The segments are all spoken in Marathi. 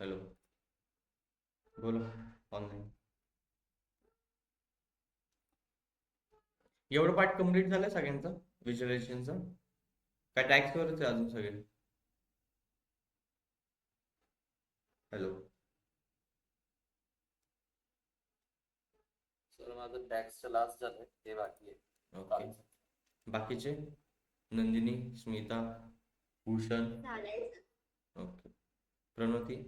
हॅलो, बोला. ऑनलाईन एवढं पार्ट कम्प्लीट झालं सगळ्यांचं व्हिज्युअलायझेशनचं? काय टॅक्सवरच आहे अजून सगळे? हॅलो. सर माझं टॅक्सचं लास्ट झालंय ते बाकी आहे ओके. कालचं. बाकीचे? नंदिनी, स्मिता, भूषण. झालंय. ओके. प्रणोती.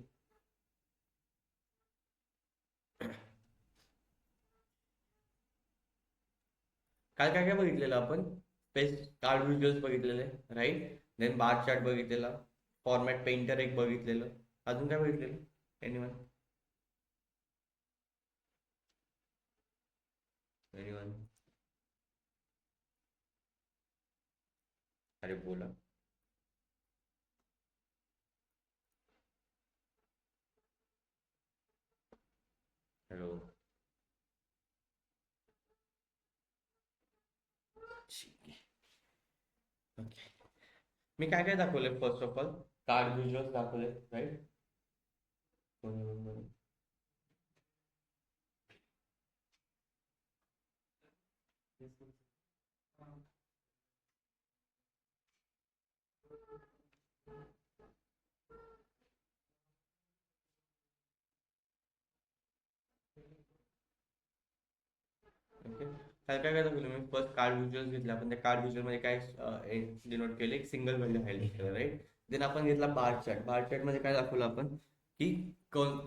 काल काय काय बघितलेलं आपण? पेज कार्ड व्हिज्युअल्स बघितलेले, राईट? देन बार चार्ट बघितलेला, फॉर्मॅट पेंटर एक बघितलेलं. अजून काय बघितलेलं? एनिवन? एनिवन? अरे बोला. हॅलो. ओके. मी काय काय दाखवले? First of all card visuals दाखवले, राईट? ओके. काय काय काय दाखवलं मी? फर्स्ट कार्ड व्हिज्युअल्स घेतले आपण. त्या कार्ड व्हिज्युअल मध्ये काय डिनोट केले? एक सिंगल व्हॅल्यू हायलाइट केलं, राईट? देन आपण घेतला बार चार्ट. बार चार्ट मध्ये काय दाखवलं आपण की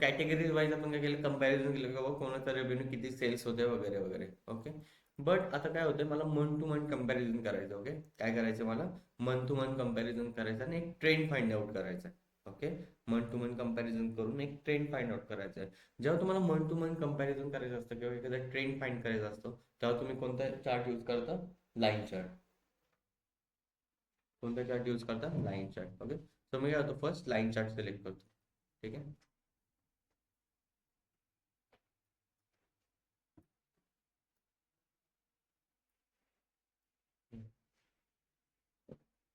कॅटेगरीज वाईज आपण काय केलं? कंपॅरिझन केलं की बाबा कोणाचा रेव्हेन्यू किती सेल्स होते वगैरे वगैरे. ओके. बट आता काय होतं, मला मंथ टू मंथ कंपॅरिझन करायचं. ओके. काय करायचं मला? मंथ टू मंथ कंपॅरिझन करायचं आणि एक ट्रेंड फाइंड आउट करायचा. Okay. Month two month comparison करून एक ट्रेंड फाइंड आउट करायचा आहे. जेव्हा तुम्हाला मंथ टू मंथ कंपॅरिझन करायचं असतं किंवा एखादा ट्रेंड फाइंड करायचा असतो, तेव्हा तुम्ही कोणता चार्ट यूज करता? Line chart. कोणता चार्ट यूज करता? Line chart. ओके. सो मी काय होतो, फर्स्ट लाईन चार्ट सिलेक्ट करतो. ठीक आहे.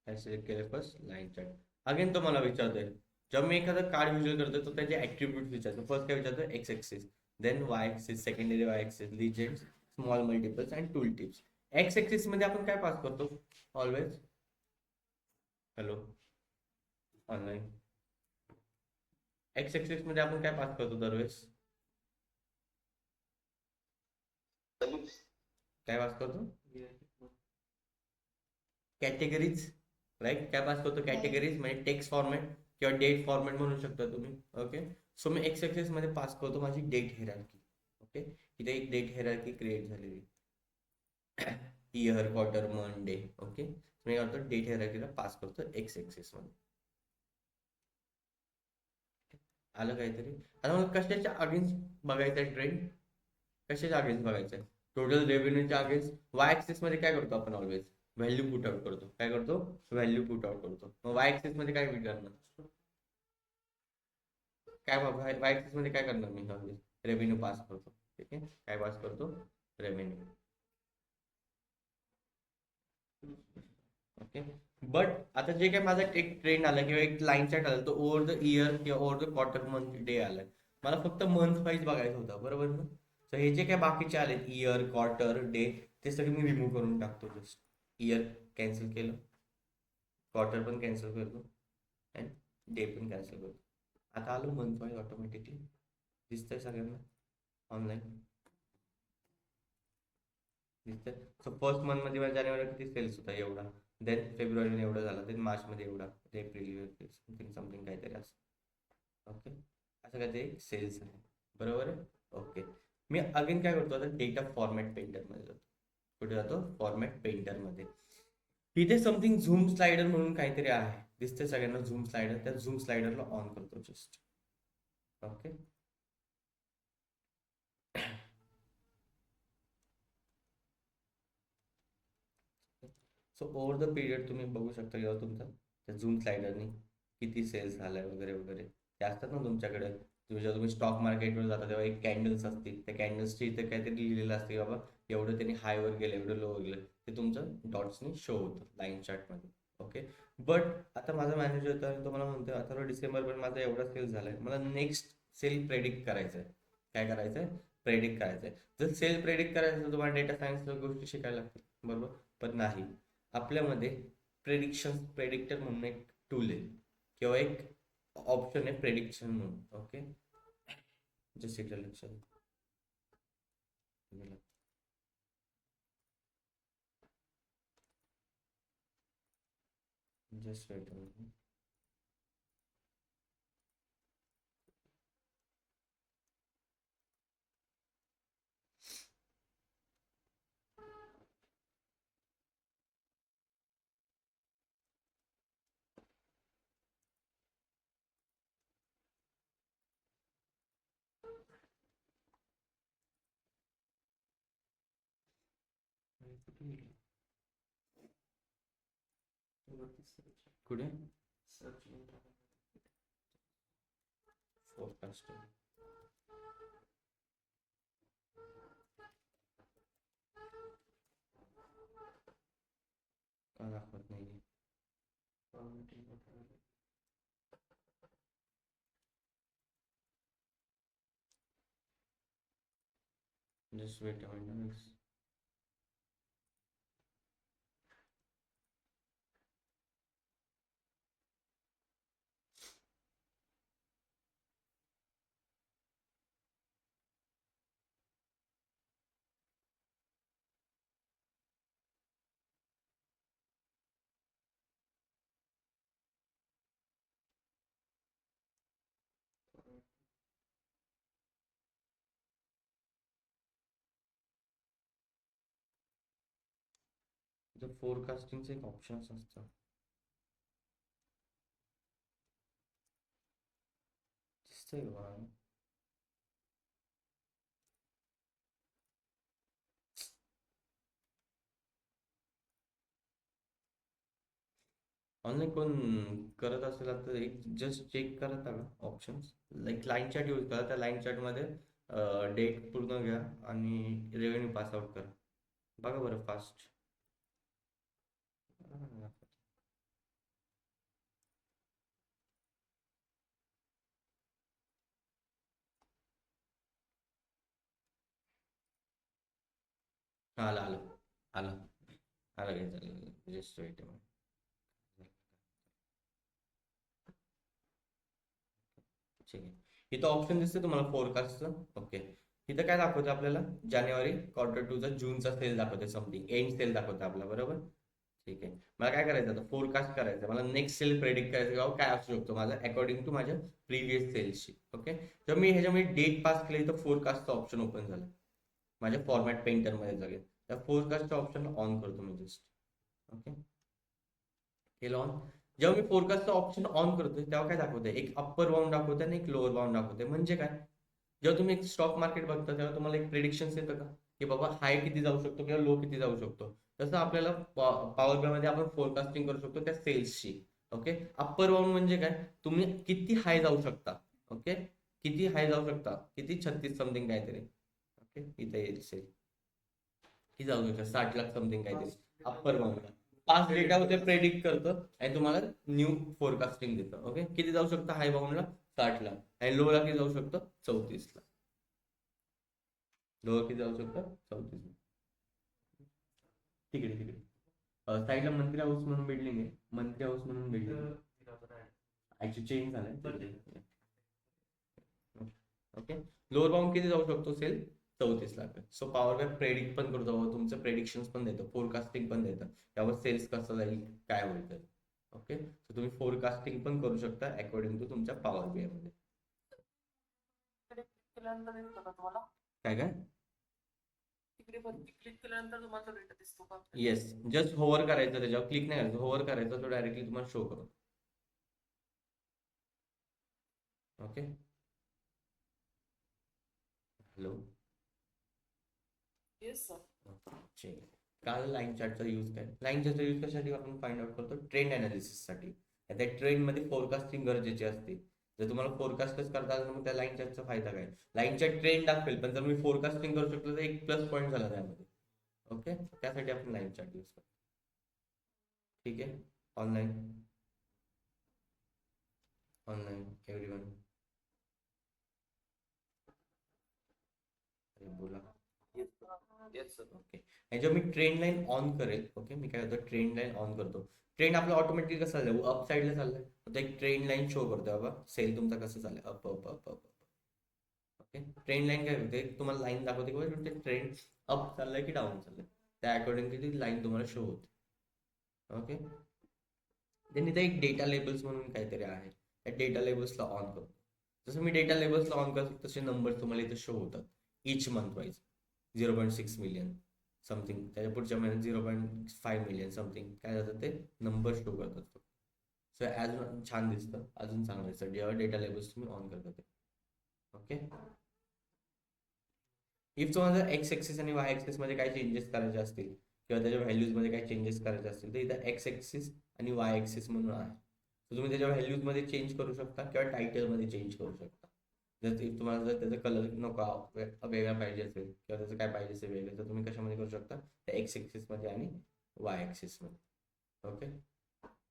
काय सिलेक्ट केलं? First line chart. अगेन तो मला विचारतोय, जेव्हा मी एखादा कार्ड व्हिज्युअल करतो तो त्याचे ऍट्रिब्यूट विचारतो. फर्स्ट काय विचारतो? X axis, then Y axis, secondary Y axis, legends, small multiples and tooltips. X axis मध्ये आपण काय पास करतो always? Hello, online. X axis मध्ये आपण काय पास करतो दरवेळेस? काय पास करतो? Categories, right? काय पास करतो? कॅटेगरीज म्हणजे टेक्स्ट फॉर्मॅट किंवा डेट फॉर्मॅट म्हणू शकता तुम्ही. ओके. सो मी एक्स एक्सिस मध्ये पास करतो माझी डेट हेरार्की. ओके. इथे एक डेट हेरार्की क्रिएट झालेली, year, quarter, month, day. Okay. मी काय करतो? डेट हेरार्कीला पास करतो एक्स एक्सिस मध्ये. आलं काहीतरी? आता मला कशाच्या अगेन्स्ट बघायचं आहे ट्रेंड? कशाच्या अगेन्स्ट बघायचं आहे? टोटल रेव्हेन्यूच्या अगेन्स्ट. वाय ऍक्सिस मध्ये काय करतो आपण ऑलवेज? व्हॅल्यू पुट आउट करतो. काय करतो? व्हॅल्यू पुट आउट करतो. मग वाय ऍक्सिस मध्ये काय करणार? काय वाय ऍक्सिस मध्ये काय करणार मी? ऑलवेज रेव्हेन्यू पास करतो. ठीक आहे. काय पास करतो? रेव्हेन्यू. ओके. बट आता जे काय माझा एक ट्रेंड आला किंवा एक लाईन चार्ट आला, तो ओव्हर द इयर किंवा over the quarter, month, day आलाय. मला फक्त मंथ वाईज बघायचं होतं, बरोबर ना? तर हे जे काय बाकीचे आले, इयर, क्वार्टर, डे, ते सगळे मी रिमूव्ह करून टाकतो. जस्ट इयर कॅन्सल केलं, क्वार्टर पण कॅन्सल करतो अँड डे पण कॅन्सल करतो. आता आलो मंथ वाईज ऑटोमॅटिकली. दिसतंय सगळ्यांना ऑनलाईन? दिसतंय? सो फर्स्ट मंथ मध्ये माझ्या जानेवारी किती सेल्स होता? एवढा. देन फेब्रुवारीमध्ये एवढं झालं, देन मार्चमध्ये एवढा, एप्रिल समथिंग समथिंग काहीतरी असं. ओके. असं काहीतरी सेल्स आहे, बरोबर आहे? ओके. मी अगेन काय करतो, आता डेटा फॉर्मॅट पेंटरमध्ये जातो. कुठे जातो? फॉर्मॅट पेंटरमध्ये. इथे समथिंग झूम स्लायडर म्हणून काहीतरी आहे, दिसते सगळ्यांना झूम स्लायडर? त्या झूम स्लायडरला ऑन करतो just. Okay. So over the period तुम्ही बघू शकता जेव्हा तुमचा त्या झूम स्लायडरनी किती सेल्स झालाय वगैरे वगैरे. ते असतात ना तुमच्याकडे, जेव्हा तुम्ही स्टॉक मार्केटवर जाता तेव्हा एक कॅन्डल्स असतील, त्या कॅन्डल्सची इथे काहीतरी लिहिलेलं असते बाबा एवढं त्यांनी हायवर गेलं, एवढं लोवर गेलं, ते तुमचं डॉट्सनी शो होतं लाईन चार्टमध्ये. ओके. बट आता माझा मॅनेजर तर तो मला म्हणतोय आता डिसेंबर पण माझा एवढा सेल झालाय, मला नेक्स्ट सेल प्रेडिक्ट करायचंय. काय करायचंय? प्रेडिक्ट करायचंय. जर सेल प्रेडिक्ट करायचं तर तुम्हाला डेटा सायन्स गोष्टी शिकायला लागतात, बरोबर? पण नाही, आपल्यामध्ये प्रेडिक्टर म्हणून एक टूल आहे किंवा एक ऑप्शन आहे प्रेडिक्शन म्हणून. ओके, जस्ट एक लक्षात जस्ट वेट. कुठे फोरकास्ट का दाखवत नाही? Just wait a minute. फोरकास्टिंगचे एक ऑप्शन्स असतात. दिसतंय का? ऑनलाईन कोण करत असेल तर एक जस्ट चेक करत का options, like line chart use करा. त्या लाईन चार्टमध्ये डेट पूर्ण घ्या आणि रेव्हेन्यू पास आउट करा. बघा बरं फास्ट. आलं आलं आलं आलं घे झालं. Just wait. ठीक आहे, इथं ऑप्शन दिसते तुम्हाला फोरकास्टचं. ओके, इथं काय दाखवते आपल्याला? जानेवारी क्वार्टर टूचा जूनचा सेल दाखवते, समथिंग एंड सेल दाखवते आपला, बरोबर? ठीक आहे, मला काय करायचं आता? फोरकास्ट करायचं मला. नेक्स्ट सेल प्रेडिक्ट करायचं का काय असू शकतो माझा अकॉर्डिंग टू माझ्या प्रिव्हियस सेल्सची. ओके, तर मी ह्याच्यामध्ये डेट पास केली तर फोरकास्टचं ऑप्शन ओपन झालं माझ्या फॉर्मॅट पेंटरमध्ये जाईल. त्या फोरकास्टचं ऑप्शन ऑन करतो मी जस्ट. ओके, केलं ऑन. जेव्हा मी फोरकास्टचा ऑप्शन ऑन करतोय तेव्हा काय दाखवतंय? एक अप्पर बाउंड दाखवतंय आणि एक लोअर बाउंड दाखवतंय. म्हणजे काय? जेव्हा तुम्ही एक स्टॉक मार्केट बघता तेव्हा तुम्हाला एक प्रिडिक्शन येतं का की बाबा हाय किती जाऊ शकतो किंवा लो किती जाऊ शकतो? तसं आपल्याला पॉवर बी मध्ये आपण फोरकास्टिंग करू शकतो त्या सेल्सची. ओके, अप्पर बाउंड म्हणजे काय? तुम्ही किती हाय जाऊ शकता. ओके, किती हाय जाऊ शकता? किती 36 समथिंग काहीतरी. ओके, इथे येईल सेल किती जाऊ शकता? 60 लाख समथिंग काहीतरी अप्पर बाउंडला. पाच डेटा होते प्रेडिक्ट करतं आणि तुम्हाला न्यू फोरकास्टिंग देतं. ओके, किती जाऊ शकतं हाय बाउंडला? 60 लाख. आणि लोला किती जाऊ शकतं? 34 लाख. लोअर किती जाऊ शकतं? 34 लाख. तिकडे तिकडे साईडला मंत्री हाऊस म्हणून बिल्डिंग आहे. मंत्री हाऊस म्हणून बिल्डिंग ऍक्च्युली चेंज झालंय. ओके, लोअर बाउंड किती जाऊ शकतो सेल? 34 लाख. सो पॉवर बी प्रेडिक्ट पण करतो, तुमचं प्रेडिक्शन पण देतं, फोरकास्टिंग पण देतं त्यावर सेल्स कसं जाईल काय होईल तर. ओके, सो तुम्ही फोरकास्टिंग पण करू शकता अकॉर्डिंग टू तुमच्या पॉवर बी मध्ये. काय काय? क्लिक केल्यानंतर तुम्हाला डेटा दिसतो का? येस, जस्ट होवर करायचं, त्याच्यावर क्लिक नाही करायचं, होवर करायचं, तो डायरेक्टली तुम्हाला शो करू. Okay, hello. Yes sir. ठीक आहे. काल लाईन चार्टचा यूज काय? लाईन चार्टचा यूज कशासाठी आपण फाइंड आउट करतो? ट्रेंड अनालिसिससाठी. त्या ट्रेंडमध्ये फोरकास्टिंग गरजेची असते. जर तुम्हाला फोरकास्टच करता आलं मग त्या लाईन चार्टचा फायदा काय? लाईन चार्ट ट्रेंड दाखवेल, पण जर मी फोरकास्टिंग करू शकलो तर एक प्लस पॉईंट झाला त्यामध्ये. ओके, त्यासाठी आपण लाईन चार्ट यूज करतो. ठीक आहे. ऑनलाईन ऑनलाईन एव्हरीवन बोला. Yes sir. ओके, ह्याच्यावर मी ट्रेंड लाईन ऑन करेल. ओके, मी काय करतो, ट्रेंड लाईन ऑन करतो. ट्रेंड आपलं ऑटोमॅटिकली कसं चाललंय, अप साईडला चाललंय. तर एक ट्रेंड लाईन शो करतोय बाबा, सेल तुमचा कसं चाललंय, up up up up. Okay, trend line काय करते, तुम्हाला लाईन दाखवते की ते ट्रेंड अप चाललंय की डाऊन चाललंय, त्या अकॉर्डिंग ती लाईन तुम्हाला शो होते. ओके, देन इथे एक डेटा लेबल्स म्हणून काहीतरी आहे, त्या डेटा लेबल्सला ऑन करतो. जसं मी डेटा लेबल्सला ऑन करतो तसे नंबर तुम्हाला इथे शो होतात इच मंथ वाईज. 0.6 मिलियन समथिंग, त्याच्या पुढच्या महिन्यात 0.5 मिलियन समथिंग काय जातं, ते नंबर शो करतात. सो अजून छान दिसतं, अजून चांगलं दिसतं जेव्हा डेटा लेबल्स तुम्ही ऑन करता ते. ओके, इफ तुम्हाला एक्स एक्सिस आणि वाय एक्सिस मध्ये काही चेंजेस करायचे असतील किंवा त्याच्या व्हॅल्यूज मध्ये काही चेंजेस करायचे असतील तर इथं एक्स एक्सिस आणि वाय एक्सिस म्हणून आहे. तर तुम्ही त्याच्या व्हॅल्यूज मध्ये चेंज करू शकता किंवा टायटल मध्ये चेंज करू शकता. तुम्हाला जर त्याचा कलर नको वेगळा पाहिजे असेल किंवा त्याचं काय पाहिजे असेल वेगळं, तर तुम्ही कशामध्ये करू शकता, त्या एक्स एक्सिस मध्ये आणि वाय एक्सिस मध्ये. Okay,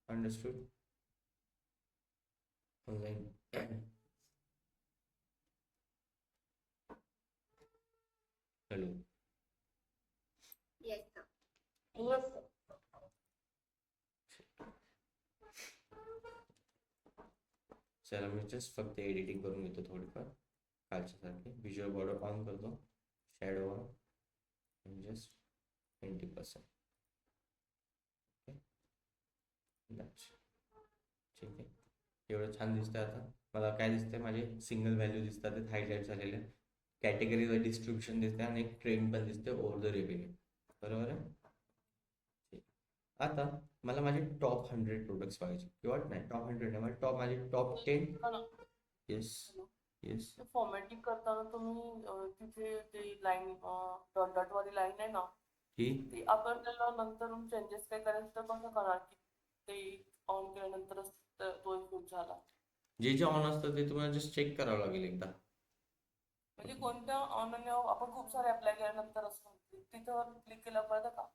understood. Online hello. Yes sir. चला, मी जस्ट फक्त एडिटिंग करून घेतो थोडीफार कालच्यासारखे. व्हिज्युअल बॉर्डर ऑन करतो, शॅडो ऑन, जस्ट 20%. ठीक आहे, एवढं छान दिसतंय. आता मला काय दिसतंय, माझे सिंगल व्हॅल्यू दिसतात ते हायलाईट झालेले, कॅटेगरीचं डिस्ट्रीब्युशन दिसते आणि एक ट्रेंड पण दिसते ओव्हर द रेव्हेन्यू. बरोबर आहे. ठीक. आता मला माझे टॉप 100 प्रोडक्ट्स पाहिजे किंवा नाही, टॉप 100 नाही, माझे टॉप 10. Yes yes. फॉर्मॅटिंग करताना तुम्ही तिथे ते लाईन डॉट डॉट वाली लाईन आहे ना, ही ती आपण त्याला नंतर चेंजेस काय करायचं तर कसं करणार की ते ऑन केल्यानंतरच तो इम्प्रूव्ह झाला. जे ऑन असतं ते तुम्हाला जस्ट चेक करावं लागेल एकदा. म्हणजे कोणत्या ऑन आणि ऑफ आपण खूप सारे अप्लाय केल्यानंतर असं तिथं क्लिक केलं पाहिजे का?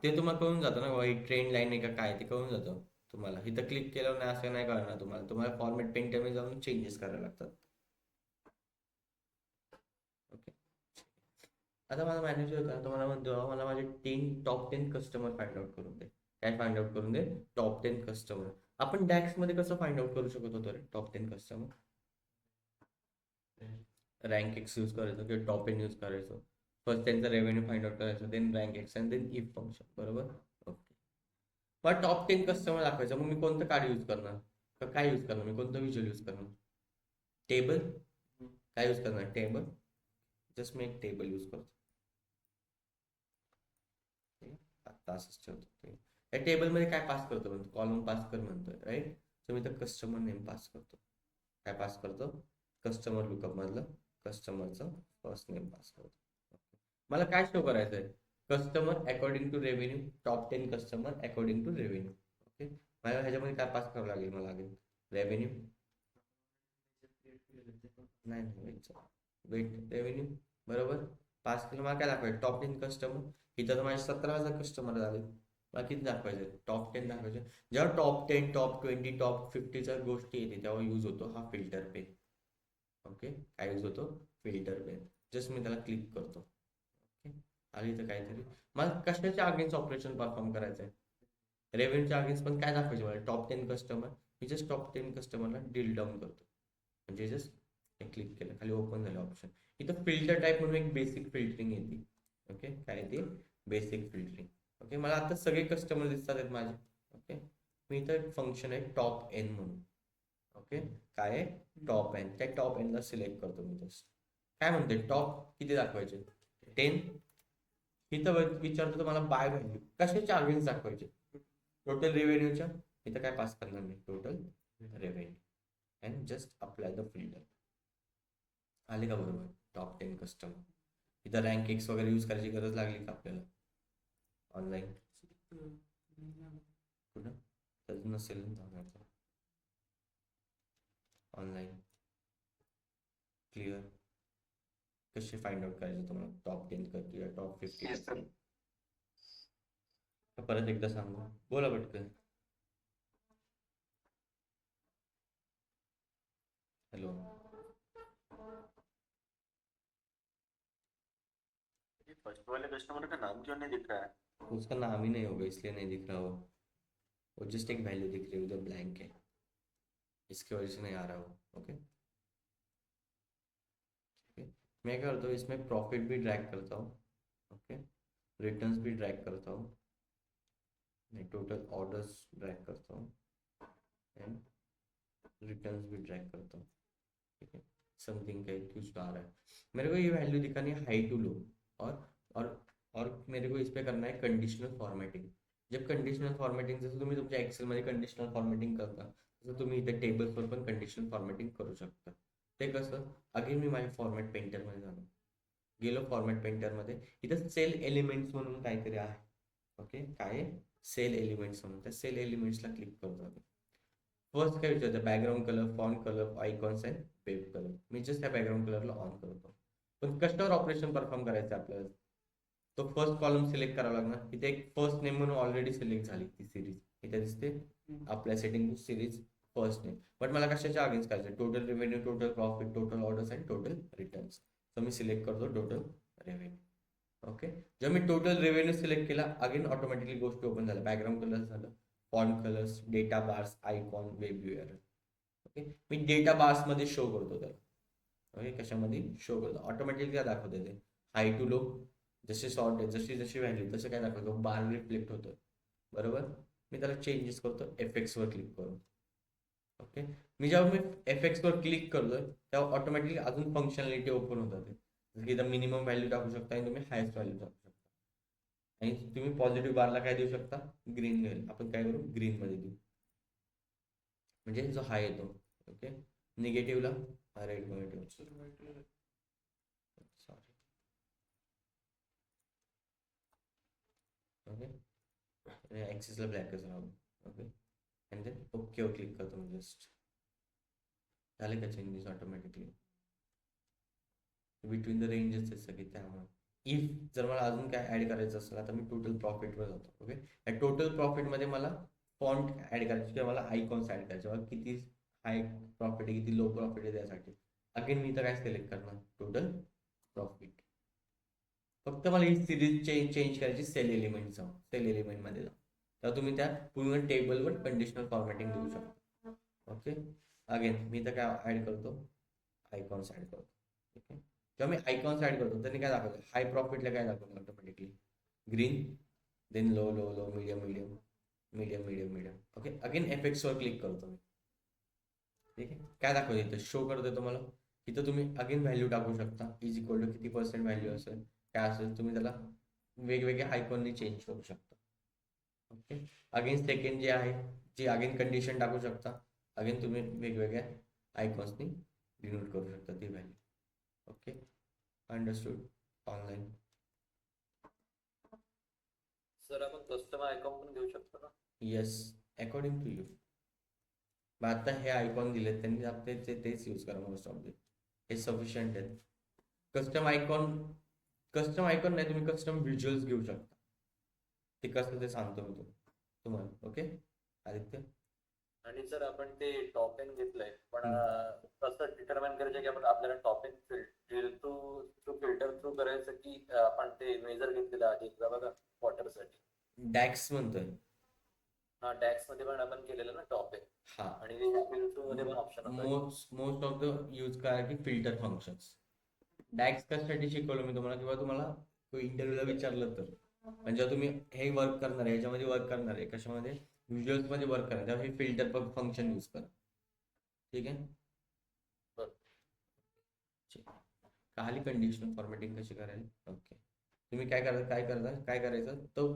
ते तुम्हाला कळून जातं ना, ही ट्रेंड लाईन आहे का काय, ते कळून जातं तुम्हाला. इथं क्लिक केलं नाही असं नाही कळणार तुम्हाला. तुम्हाला फॉर्मॅट पेंटरमध्ये जाऊन चेंजेस करायला लागतात. ओके, आता माझा मॅनेजर होता, तो मला म्हणतो मला माझे टॉप 10 कस्टमर फाइंड आउट करून दे. काय फाइंड आउट करून दे, टॉप 10 कस्टमर. आपण डॅक्स मध्ये कसं फाइंड आउट करू शकत होतो रे top 10 customer? Rank X use करायचो किंवा टॉप 10 यूज करायचो. फर्स्ट त्यांचा रेव्हेन्यू फाइंड आउट करायचं, then rank X and then if function. बरोबर. ओके, मग टॉप 10 कस्टमर दाखवायचं, मग मी कोणतं कार्ड यूज करणार, तर काय यूज करणार, मी कोणतं व्हिज्युअल यूज करणार, टेबल. काय यूज करणार, टेबल. जस्ट मी एक टेबल यूज करतो. आता असंच ठेवतो. या टेबलमध्ये काय पास करतो म्हणतो, कॉलम पास कर म्हणतोय, राईट. सो मी तर कस्टमर नेम पास करतो. काय पास करतो, कस्टमर लुकअप मधलं कस्टमरचं फर्स्ट नेम पास करतो. मला काय शो करायचं आहे, customer according to revenue, top 10 customer according to revenue. Okay, मला ह्याच्यामध्ये काय पास करावं लागेल, मला लागेल रेव्हेन्यू. नाही वेट, रेव्हेन्यू. बरोबर, पास केलं. मला काय दाखवायचं, टॉप 10 कस्टमर. इथं तर माझे 17,000 कस्टमर झाले. मला किती दाखवायचे, टॉप 10 दाखवायचे. जेव्हा टॉप 10, टॉप 20, टॉप 50च्या गोष्टी येते तेव्हा यूज होतो हा फिल्टर पेन. ओके, काय यूज होतो, फिल्टर पेन. जस्ट मी त्याला क्लिक करतो. ओके, आली तर काहीतरी. मला कशाच्या अगेन्स्ट ऑपरेशन परफॉर्म करायचं आहे, रेव्हेन्यूच्या अगेन्स्ट. पण काय दाखवायचे मला, टॉप 10 कस्टमर. मी जस्ट टॉप 10 कस्टमरला डिल डाऊन करतो, म्हणजे जस्ट क्लिक केलं, खाली ओपन झालं ऑप्शन. इथं फिल्टर टाईप म्हणून एक बेसिक फिल्टरिंग येते. ओके, काय येते, बेसिक फिल्टरिंग. ओके, मला आता सगळे कस्टमर दिसतात आहेत माझे. ओके, मी इथं एक फंक्शन आहे टॉप एन म्हणून. ओके, काय आहे, टॉप एन. त्या टॉप एनला सिलेक्ट करतो मी. जस्ट काय म्हणते, टॉप किती दाखवायचे, 10. इथं विचारतो तुम्हाला बाय व्हॅल्यू कशाच्या अगेन्स्ट दाखवायचे, टोटल रेव्हेन्यूच्या. इथं काय पास करणार मी, total revenue, and just apply the filter. आले का बरोबर, टॉप 10 कस्टमर. इथं रँक एक्स वगैरे यूज करायची गरज लागली का आपल्याला, ऑनलाईन कुठं तर नसेल. ऑनलाईन क्लिअर कसे फाइंड आउट करायचं तुम्हाला, टॉप 10 किंवा टॉप 50. परत एकदा सांगू, बोला पटकन. हेलो, ये फर्स्ट वाले कस्टमर का नाम क्यों नहीं दिख रहा है? उसका नाम ही नहीं होगा इसलिए नहीं दिख रहा वो जस्ट एक वैल्यू दिख रही है, उधर ब्लैंक है, इसकी वजह से नहीं आ रहा वो। ओके, मैं क्या करता हूँ इसमें प्रॉफिट भी ड्रैग करता हूँ। ओके, रिटर्न्स भी ड्रैग करता हूँ, मैं टोटल ऑर्डर्स ड्रैग करता हूँ एंड रिटर्न्स भी ड्रैग करता हूँ। ठीक है, समथिंग का कुछ आ रहा है, मेरे को ये वैल्यू दिखानी है हाई टू लो, और और और मेरे को इस पे करना है कंडिशनल फॉर्मॅटिंग। जब कंडिशनल फॉर्मॅटिंग जसं तुम्ही तुमच्या एक्सेलमध्ये कंडिशनल फॉर्मॅटिंग करता तसं तुम्ही इथे टेबल्सवर पण कंडिशनल फॉर्मॅटिंग करू शकता। ते कसं, अगेन मी माझ्या फॉर्मॅट पेंटरमध्ये जाणार, गेलो फॉर्मॅट पेंटरमध्ये, इथं सेल एलिमेंट्स म्हणून काहीतरी आहे। ओके, काय सेल एलिमेंट्स म्हणून, त्या सेल एलिमेंट्सला क्लिक करतो आपण। फर्स्ट काय विचारतं, background colour, font colour, icons and web colour, मी जस्ट त्या बॅकग्राऊंड कलरला ऑन करतो। पण कस्टमर ऑपरेशन परफॉर्म करायचं आपल्याला, तो फर्स्ट कॉलम सिलेक्ट करावा लागणार, इथे एक फर्स्ट नेम म्हणून ऑलरेडी सिलेक्ट झाली ती सिरीज, इथे दिसते आपल्या setting series first name, but मला कशाच्या अगेन्स्ट करायचं, total revenue, total profit, total orders and total returns, तर मी सिलेक्ट करतो टोटल रेव्हेन्यू। ओके, जर मी टोटल रेव्हेन्यू सिलेक्ट केला, अगेन ऑटोमॅटिकली गोष्टी ओपन झाल्या, बॅकग्राऊंड कलर झालं, font colours, data bars, icon, web URL. Okay, मी डेटा बार्स मध्ये शो करतो त्याला। ओके, कशामध्ये शो करतो, ऑटोमॅटिकली काय दाखवते ते हाय टू लो, जसे सॉर्ट आहे, जशी जशी व्हॅल्यू तसं काय दाखवतो, बार रिफ्लेक्ट होतं, बरोबर। मी त्याला चेंजेस करतो एफेक्ट्स वर क्लिक करून। ओके, मी जेव्हा मी एफेक्ट्स वर क्लिक करतोय तेव्हा ऑटोमॅटिकली अजून फंक्शनॅलिटी ओपन होतात, जसं की इथं मिनिमम व्हॅल्यू टाकू शकता आणि तुम्ही हायेस्ट व्हॅल्यू टाकू शकता, आणि तुम्ही पॉझिटिव्ह बारला काय देऊ शकता, ग्रीन देईल, आपण काय करू ग्रीन मध्ये देऊ, म्हणजे जो हाय येतो। ओके, निगेटिव्हला रेड मध्ये ठेवू, सॉरी, ओके, ॲक्सिसला ब्लॅकच राहू। ओके, अँड देन ओकेवर क्लिक करतो मी, जस्ट झाले का changes automatically, between the ranges आहे सगळे, त्यामुळे इफ जर मला अजून काय ॲड करायचं असेल, आता मी टोटल प्रॉफिटवर जातो। ओके, या टोटल प्रॉफिटमध्ये मला फॉन्ट ॲड करायचे किंवा मला आयकॉन्स ॲड करायचे, मला किती हाय प्रॉफिट आहे किती लो प्रॉफिट आहे त्यासाठी अगेन मी इथं काय सिलेक्ट करणार, टोटल प्रॉफिट। फक्त मला ही सिरीज चेंज करायची सेल एलिमेंट जाऊन, सेल एलिमेंटमध्ये जाऊन, तर तुम्ही त्या पूर्ण टेबलवर कंडिशनल फॉर्मॅटिंग देऊ शकता। ओके, अगेन मी इथं काय ॲड करतो, आयकॉन्स ॲड करतो। ओके, जेव्हा मी आयकॉन्स ॲड करतो त्यांनी काय दाखवलं, हाय प्रॉफिटला काय दाखवलं automatically green, then low low low, medium medium, medium medium medium. Okay, again एफेक्ट्सवर क्लिक करतो मी। ठीक आहे, काय दाखवते इथं शो करतोय तुम्हाला, इथं तुम्ही अगेन व्हॅल्यू टाकू शकता, इज इक्वल टू किती पर्सेंट व्हॅल्यू असेल काय असेल, तुम्ही त्याला वेगवेगळ्या आयकॉननी चेंज करू शकता। ओके, अगेन सेकंड जे आहे, जे अगेन कंडिशन टाकू शकता, अगेन तुम्ही वेगवेगळ्या आयकॉन्सनी डिनोट करू शकता ती value. Okay, understood, online. Sir आपण कस्टम आयकॉन पण घेऊ शकतो ना? येस, अकॉर्डिंग टू यू, मग आता हे आयकॉन दिलेत त्यांनी आपले तेच यूज करा, मोस्ट ऑफ हे सफिशियंट आहेत। कस्टम आयकॉन नाही, तुम्ही कस्टम व्हिज्युअल्स घेऊ शकता, ते कसं ते सांगतो मी तुम्हाला। ओके आदित्य, आणि सर आपण ते टॉप एन घेतलंय, पण कसं डिटरमाइन करायचं की आपण आपल्याला टॉप एन फिल्टर थ्रू करायचं की आपण ते मेजर घेतलेलं आधी बघा वॉटर साठी, डॅक्स म्हणतोय, हा डॅक्स मध्ये पण आपण केलेलं ना टॉप एन, हा, आणि फिल्टर मध्ये पण ऑप्शन होता। मोस्ट ऑफ द यूज करा की फिल्टर फंक्शन्स। डॅक्स कशासाठी शिकवलं मी तुम्हाला, किंवा तुम्हाला इंटरव्ह्यूला विचारलं तर, म्हणजे जेव्हा तुम्ही हे वर्क करणार आहे, ह्याच्यामध्ये वर्क करणार आहे, कशामध्ये व्हिज्युअल्स मध्ये वर्क करणार, तेव्हा हे फिल्टर फंक्शन यूज करा। ठीक आहे, खाली कंडिशनल फॉर्मॅटिंग कशी करायला। ओके, तुम्ही काय करायचं तो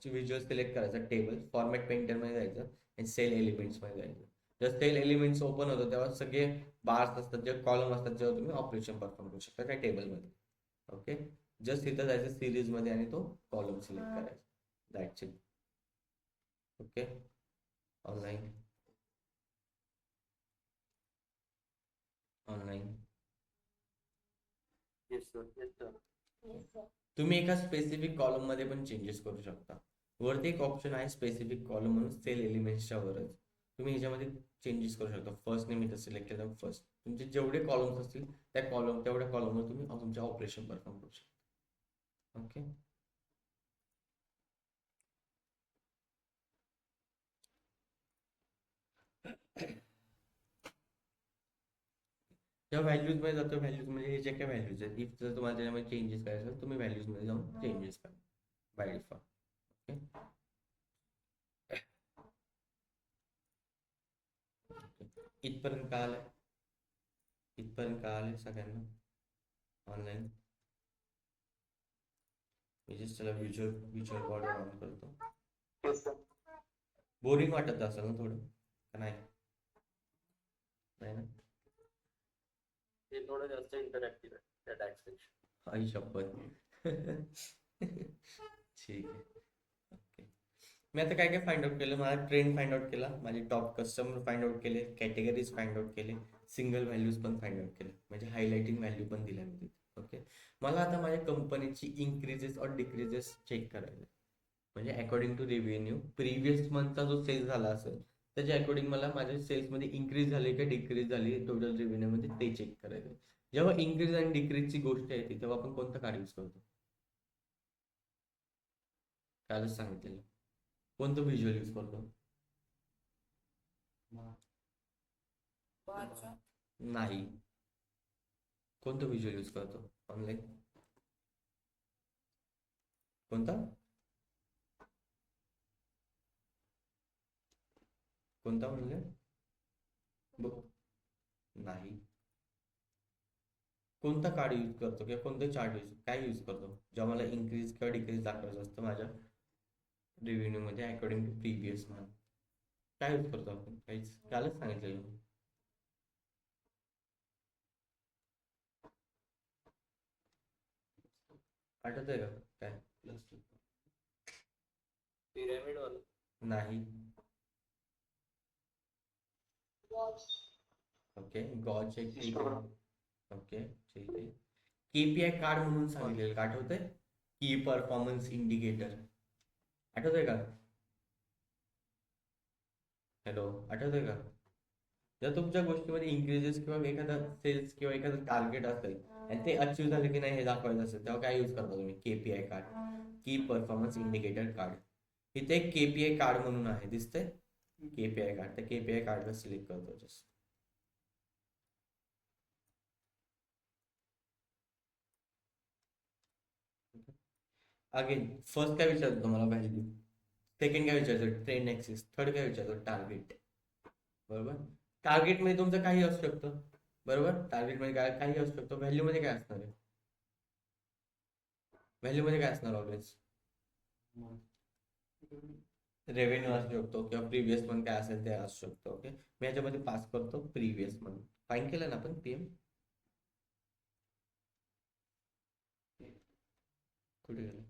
व्हिज्युअल सिलेक्ट करायचा, टेबल फॉर्मॅट पेंटरमध्ये जायचं आणि सेल एलिमेंट्समध्ये जायचं। जर सेल एलिमेंट्स ओपन होतं तेव्हा सगळे बार्स असतात, जे कॉलम असतात, जेव्हा तुम्ही ऑपरेशन परफॉर्म करू शकता त्या टेबलमध्ये। ओके, जस्ट इथं जायचं सिरीजमध्ये आणि तो कॉलम सिलेक्ट करायचा, that's it. Okay, online online yes sir. तुम्ही एका स्पेसिफिक कॉलम मध्ये पण चेंजेस करू शकता, वरती एक ऑप्शन आहे स्पेसिफिक कॉलम म्हणून, सेल एलिमेंट्सच्या वरच तुम्ही ह्याच्यामध्ये चेंजेस करू शकता। फर्स्ट नेम इथं सिलेक्ट केलं, फर्स्ट तुमचे जेवढे कॉलम्स असतील तेवढ्या कॉलमवर तुम्ही तुमचे ऑपरेशन परफॉर्म करू शकता. ओके. जेव्हा व्हॅल्यूज मध्ये जातो, व्हॅल्यूज मध्ये हे जे काही व्हॅल्यूज आहेत, इफ जर तुम्हाला त्याच्यामध्ये चेंजेस करायचे असेल तुम्ही व्हॅल्यूज मध्ये जाऊन चेंजेस करा बाय डिफॉल्ट. ओके. इथपर्यंत काय आलंय? इथपर्यंत काय आलंय सगळ्यांना ऑनलाईन? मी जस्ट त्याला व्हिज्युअल बॉर्डर ऑन करतो. बोरिंग वाटत असेल ना थोडं, का नाही? नाही ना? ते थोडं जास्त इंटरॅक्टिव्ह आहे त्या टॅक्सपेक्षा. आई शपथ. ठीक आहे. ओके. मी आता काय काय फाइंड आउट केलं, माझा ट्रेंड फाइंड आउट केला, माझे टॉप कस्टमर फाइंड आउट केले, कॅटेगरीज फाइंड आउट केले, सिंगल व्हॅल्यूज पण फाइंड आउट केले, म्हणजे हायलाइटिंग व्हॅल्यू पण दिल्या मी तिथे. ओके. मला आता माझ्या कंपनीची इन्क्रीजेस और डिक्रीजेस चेक करायला, म्हणजे अकॉर्डिंग टू रेव्हेन्यू प्रिव्हियस मंथचा जो सेल झाला असेल त्याच्या अकॉर्डिंग मला माझ्या सेल्समध्ये इन्क्रीज झाली का डिक्रीज झाली टोटल रेव्हेन्यूमध्ये ते चेक करायचं. जेव्हा इन्क्रीज आणि डिक्रीजची गोष्ट येते तेव्हा आपण कोणतं कार्ड यूज करतो? कालच सांगितलेलं. कोणतं व्हिज्युअल यूज करतो? बारच्या नाही. कोणतं व्हिज्युअल यूज करतो ऑनलाईन? कोणता? कोणता म्हणले? नाही. कोणता कार्ड यूज करतो किंवा कोणतं चार्ट काय यूज करतो जेव्हा मला इन्क्रीज किंवा डिक्रीज दाखवायचं असतं माझ्या रेव्हेन्यू मध्ये अकॉर्डिंग टू प्रिव्हियस मंथ? काय यूज करतो आपण? काहीच, कालच सांगितलेलं मी. आठवतंय का काय? पिरॅमिड वाला. नाही. ओके. गॉच एक ठीक आहे. ओके ठीक आहे. केपीआय कार्ड म्हणून सांगितलेलं का आठवतंय? की परफॉर्मन्स इंडिकेटर आठवतंय का? हॅलो, आठवतंय का? जर तुमच्या गोष्टीमध्ये इन्क्रीजेस किंवा एखादा सेल्स किंवा एखादं टार्गेट असेल आणि ते अचीव झाले की नाही हे दाखवायचं असेल तेव्हा काय यूज करता तुम्ही? केपीआय कार्ड, की परफॉर्मन्स इंडिकेटर कार्ड. इथे एक केपीआय कार्ड म्हणून आहे, दिसतंय? KPI card. त्या केपीआय कार्डला सिलेक्ट करतो जस्ट. अगेन फर्स्ट काय विचारतो तुम्हाला? व्हॅल्यू. सेकंड काय विचारतो? Trend axis. थर्ड काय विचारतो? टार्गेट. बरोबर. टार्गेट मध्ये तुमचं काही असू शकतं, बरोबर. टार्गेट मध्ये काय काही असू शकतं. व्हॅल्यू मध्ये काय असणार आहे? व्हॅल्यू मध्ये काय असणार ऑलवेज? रेव्हेन्यू असू शकतो किंवा प्रिव्हियस मंथ काय असेल ते असू शकतो. ओके. मी याच्यामध्ये पास करतो प्रिव्हियस मंथ. फाईन केलं ना आपण पीएम? कुठे गेलं?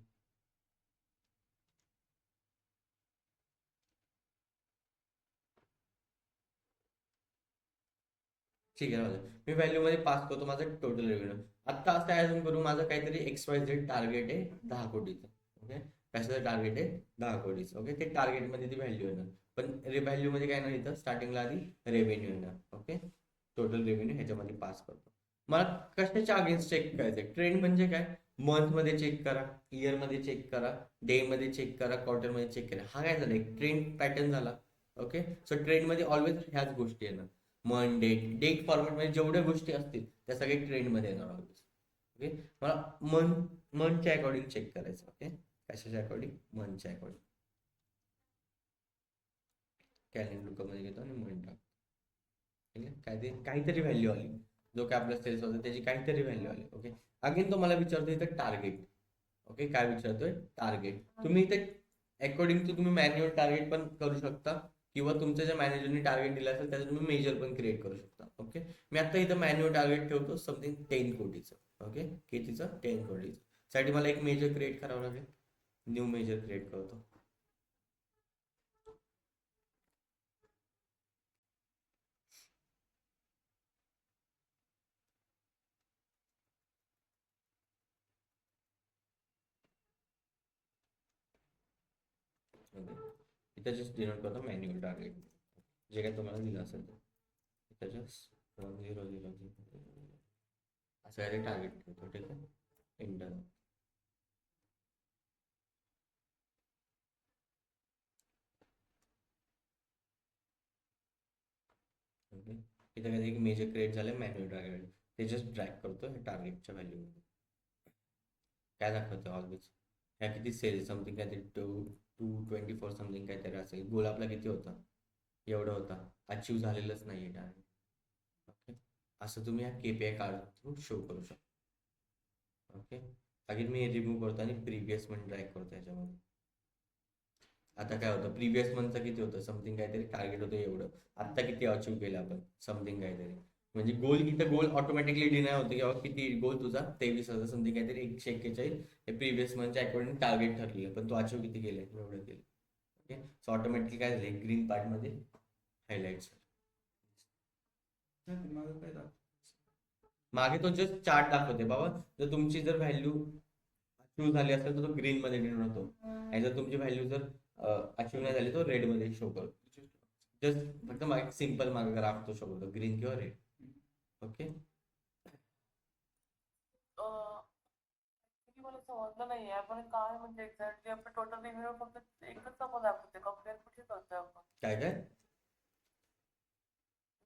ठीक आहे. माझं मी व्हॅल्यू मध्ये पास करतो माझं टोटल रेव्हेन्यू. आता असं अजून करू, माझं काहीतरी XYZ टार्गेट आहे 10 कोटीचं. ओके. कशाचं टार्गेट आहे? 10 कोटीचं. ओके. ते टार्गेट मध्ये ती व्हॅल्यू येणार, पण व्हॅल्यू मध्ये काय नाही येतं, स्टार्टिंगला आधी रेव्हेन्यू येणार. ओके. टोटल रेव्हेन्यू ह्याच्यामध्ये पास करतो. मला कशाच्या अगेन्स्ट चेक करायचं? ट्रेंड म्हणजे काय? मंथ मध्ये चेक करा, इयर मध्ये चेक करा, डे मध्ये चेक करा, क्वार्टर मध्ये चेक करा. हा काय झाला? एक ट्रेंड पॅटर्न झाला. ओके. सो ट्रेंड मध्ये ऑलवेज ह्याच गोष्टी येणार. मन डेट फॉर्मॅट मध्ये जेवढ्या गोष्टी असतील त्या सगळ्या ट्रेंड मध्ये येणार ऑलवेज. ओके. मला मंथच्या अकॉर्डिंग चेक करायचं. ओके. कशाच्या अकॉर्डिंग? मंथच्या अकॉर्डिंग. कॅलेंडर मध्ये घेतो आणि मंथ टाकतो. ठीक आहे. काय ते काहीतरी व्हॅल्यू आली, जो काय आपला सेल्स होता त्याची काहीतरी व्हॅल्यू आली. ओके. अगेन तो मला विचारतो इथं टार्गेट. ओके. काय विचारतोय? टार्गेट. तुम्ही इथे अकॉर्डिंग टू तुम्ही मॅन्युअल टार्गेट पण करू शकता किंवा तुमच्या ज्या मॅनेजरने टार्गेट दिलं असेल त्याचं तुम्ही मेजर पण क्रिएट करू शकता. ओके. मी आता इथं मॅन्युअल टार्गेट ठेवतो समथिंग 10 कोटीचं. ओके. कितीचं? 10 कोटीचं. साठी मला एक मेजर क्रिएट करावं लागेल. न्यू मेजर क्रिएट करतो. ओके. इथं जस्ट डिनोट करतो मॅन्युअल टार्गेट, जे काय तुम्हाला दिलं असेल ते. इथं जस्ट 0 0 0 असं काही टार्गेट ठेवतो. ठीक आहे, इंटर. ओके, इथे काही एक मेजर क्रिएट झालं मॅन्युअल ड्रॅग, ते जस्ट ड्रॅग करतो हे टार्गेटच्या व्हॅल्यूमध्ये. काय दाखवतं ऑलवेज ह्या किती सेल समथिंग काहीतरी 224 समथिंग काहीतरी असेल. गोल आपला किती होता, एवढं होता, अचीव झालेलंच नाही आहे टार्गेट. ओके, असं तुम्ही या KPI कार्ड थ्रू शो करू शकता. ओके, अगेन मी रिमूव्ह करतो आणि प्रिव्हियस मंथ ड्रॅग करतो याच्यामध्ये. आता काय होतं, प्रिव्हियस मंथचं किती होतं समथिंग काहीतरी टार्गेट होतं एवढं, आत्ता किती अचीव केलं आपण समथिंग काहीतरी. म्हणजे गोल इथं गोल ऑटोमॅटिकली डिनाय होतं की बाबा किती गोल तुझा 23,000 समथिंग काहीतरी 141 हे प्रिव्हियस मंथच्या अकॉर्डिंग टार्गेट ठरलेलं, पण तू अचीव किती केलं एवढं केलं. ओके, सो ऑटोमॅटिकली काय झालं ग्रीन पार्टमध्ये हायलाइट्स. मागे तो जस्ट चार्ट दाखवते बाबा, जर तुमची जर व्हॅल्यू अचीव झाली असेल तर तो ग्रीन मध्ये डिनोट होतो, आणि जर तुमची व्हॅल्यू जर अचीव नाही झाली तो रेड मध्ये शो करतो. जस्ट फक्त मागे सिंपल मागे ग्राफ तो शो करतो ग्रीन किंवा रेड. ओके, actually मला समजलं नाहीये आपण काय म्हणजे एक्झॅक्टली आपण टोटल रिव्ह्यू फक्त एकच नको दाखवते, कम्पेअर कुठे करतोय आपण? काय काय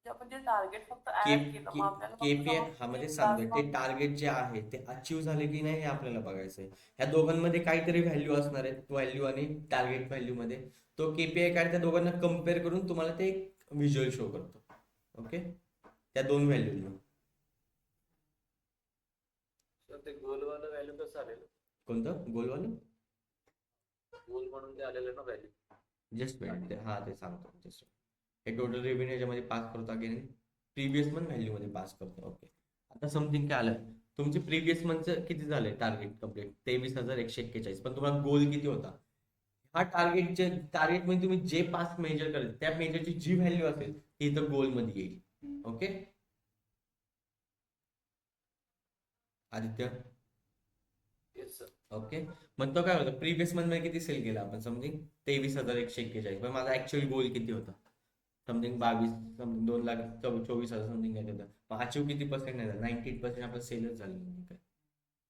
म्हणजे आपण जे टार्गेट फक्त ऍड केलं मग आपल्याला फक्त KPI समजतं हा की मध्ये एक सांगतोय class ते टार्गेट जे आहे ते अचीव झाले की नाही हे आपल्याला बघायचंय. ह्या दोघांमध्ये काहीतरी व्हॅल्यू असणार आहे, व्हॅल्यू आणि टार्गेट व्हॅल्यू मध्ये. तो KPI कार्ड त्या दोघांना कम्पेअर करून तुम्हाला ते एक व्हिज्युअल शो करतो. ओके, त्या दोन व्हॅल्यूला. तर ते गोलवालं व्हॅल्यू कसं आलेलं? कोणतं गोलवालं? गोल म्हणून ते आलेलं ना व्हॅल्यू. जस्ट मिनिट, हा ते सांगतो. जस्ट हे टोटल रेव्हेन्यू याच्यामध्ये पास करतो, अगेन प्रिव्हियस मंथ व्हॅल्यू मध्ये पास करतो. ओके, आता समथिंग काय आलं, तुमचे प्रिव्हियस मंथचं किती झाले टार्गेट कम्प्लीट 23,141, पण तुम्हाला गोल किती होता. हा टार्गेटचे टार्गेट मध्ये तुम्ही जे पास मेजर कराल त्या मेजरची जी व्हॅल्यू असेल ती इथं गोल मध्ये येईल. Okay Aditya, yes sir. Okay. मग तो काय होतं, प्रिव्हियस मंथ मध्ये किती सेल केला आपण समथिंग 23,141, पण माझा ऍक्च्युअल गोल किती होता समथिंग 22 समथिंग 2,24,000 समथिंग काय होतं. मग अचीव किती पर्सेंट नाही झालं, 98% आपलं सेलच झालं नाही काय.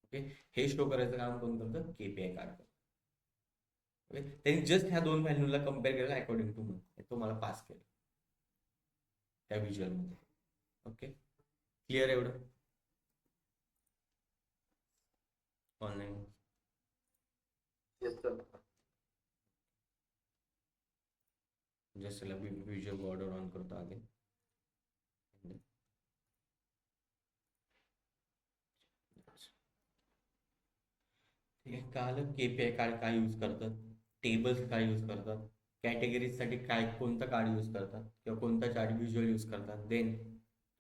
ओके, हे शो करायचं काम कोण करतं, KPI कार्ड. ओके, त्यांनी जस्ट ह्या दोन व्हॅल्यूला कम्पेअर केलं अकॉर्डिंग टू मंथ, तो मला पास केलं त्या व्हिज्युअल मध्ये. ओके, क्लिअर एवढं ऑनलाईन. Yes sir. जस्ट त्याला व्हिज्युअल बॉर्डर ऑन करतो आधी. ठीक आहे, कळालं KPI कार्ड काय यूज करतात, टेबल्स काय यूज करतात, कॅटेगरीजसाठी काय कोणतं कार्ड यूज करतात किंवा कोणता चार्ट व्हिज्युअल यूज करतात, देन